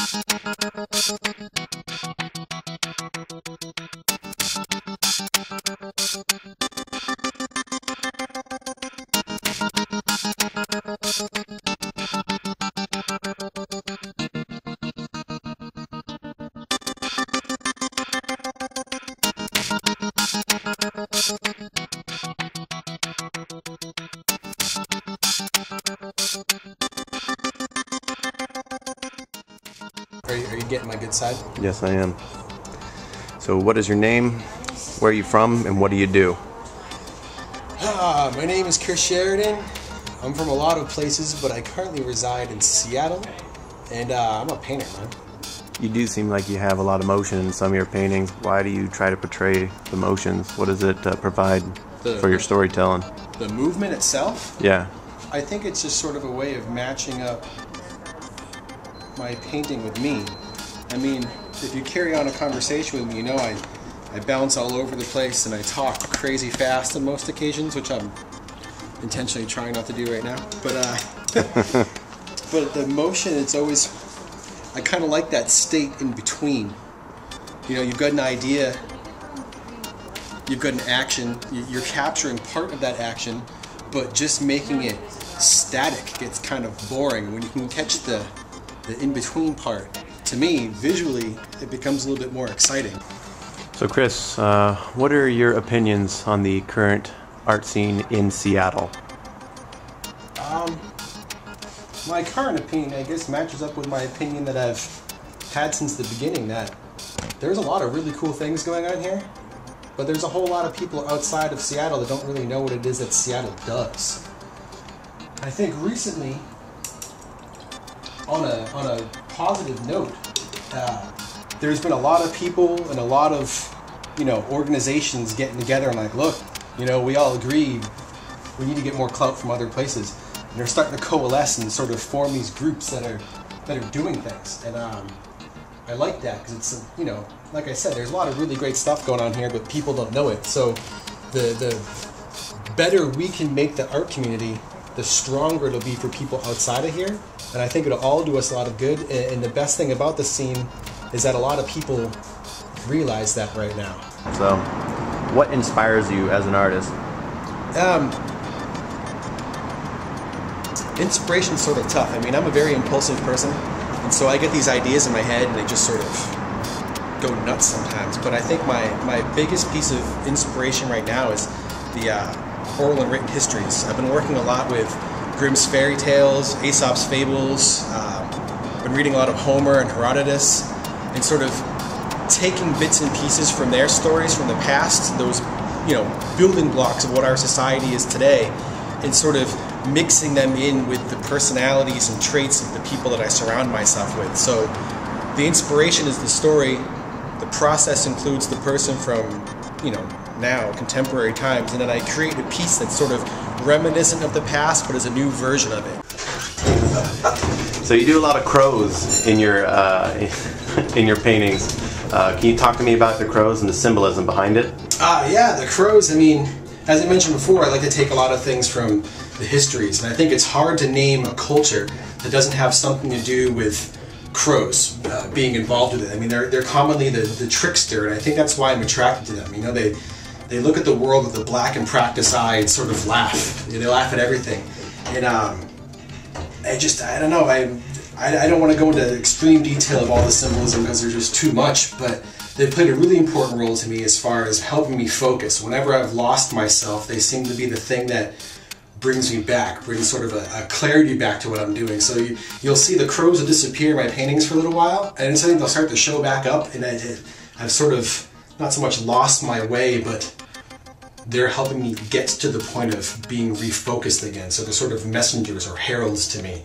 Are you getting my good side? Yes, I am. So what is your name, where are you from, and what do you do? My name is Chris Sheridan. I'm from a lot of places, but I currently reside in Seattle, and I'm a painter, man. You do seem like you have a lot of motion in some of your paintings. Why do you try to portray the motions? What does it provide for your storytelling? The movement itself? Yeah. I think it's just sort of a way of matching up my painting with me. I mean, if you carry on a conversation with me, you know I bounce all over the place and I talk crazy fast on most occasions, which I'm intentionally trying not to do right now. But but the motion, it's always, I kind of like that state in between. You know, you've got an idea, you've got an action, you're capturing part of that action, but just making it static gets kind of boring. When you can catch the in-between part, to me, visually, it becomes a little bit more exciting. So Chris, what are your opinions on the current art scene in Seattle? My current opinion, I guess, matches up with my opinion that I've had since the beginning, that there's a lot of really cool things going on here, but there's a whole lot of people outside of Seattle that don't really know what it is that Seattle does. I think recently, on a positive note, there's been a lot of people and a lot of, you know, organizations getting together and like, look, you know, we all agree we need to get more clout from other places. And they're starting to coalesce and sort of form these groups that are doing things. And I like that because it's, you know, like I said, there's a lot of really great stuff going on here, but people don't know it. So the better we can make the art community, the stronger it'll be for people outside of here. And I think it'll all do us a lot of good. And the best thing about the scene is that a lot of people realize that right now. So, what inspires you as an artist? Inspiration's sort of tough. I mean, I'm a very impulsive person, and so I get these ideas in my head and they just sort of go nuts sometimes. But I think my biggest piece of inspiration right now is the oral and written histories. I've been working a lot with Grimm's fairy tales, Aesop's fables, been reading a lot of Homer and Herodotus, and sort of taking bits and pieces from their stories from the past, those, you know, building blocks of what our society is today, and sort of mixing them in with the personalities and traits of the people that I surround myself with. So the inspiration is the story, the process includes the person from, you know, now, contemporary times, and then I create a piece that's sort of reminiscent of the past, but is a new version of it. So you do a lot of crows in your paintings. Can you talk to me about the crows and the symbolism behind it? Yeah, the crows, I mean, as I mentioned before, I like to take a lot of things from the histories, and I think it's hard to name a culture that doesn't have something to do with crows being involved with it. I mean, they're commonly the trickster, and I think that's why I'm attracted to them. You know, they look at the world with a black and practiced eye and sort of laugh. They laugh at everything. And I don't know, I don't want to go into extreme detail of all the symbolism because there's just too much, but they played a really important role to me as far as helping me focus. Whenever I've lost myself, they seem to be the thing that brings me back, brings sort of a clarity back to what I'm doing. So you'll see the crows will disappear in my paintings for a little while, and then suddenly they'll start to show back up, and I've sort of not so much lost my way, but they're helping me get to the point of being refocused again. So they're sort of messengers or heralds to me.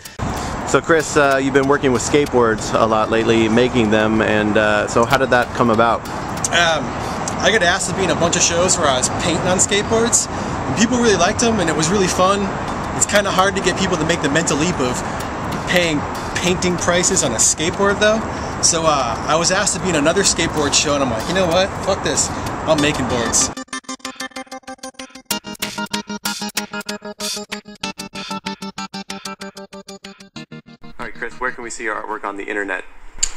So Chris, you've been working with skateboards a lot lately, making them, and so how did that come about? I got asked to be in a bunch of shows where I was painting on skateboards, and people really liked them, and it was really fun. It's kind of hard to get people to make the mental leap of paying painting prices on a skateboard though. So I was asked to be in another skateboard show, and I'm like, you know what, fuck this, I'm making boards. Alright Chris, where can we see your artwork on the internet?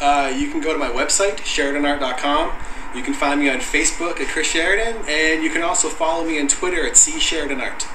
You can go to my website, sheridanart.com. You can find me on Facebook at Chris Sheridan, and you can also follow me on Twitter at C Sheridan Art.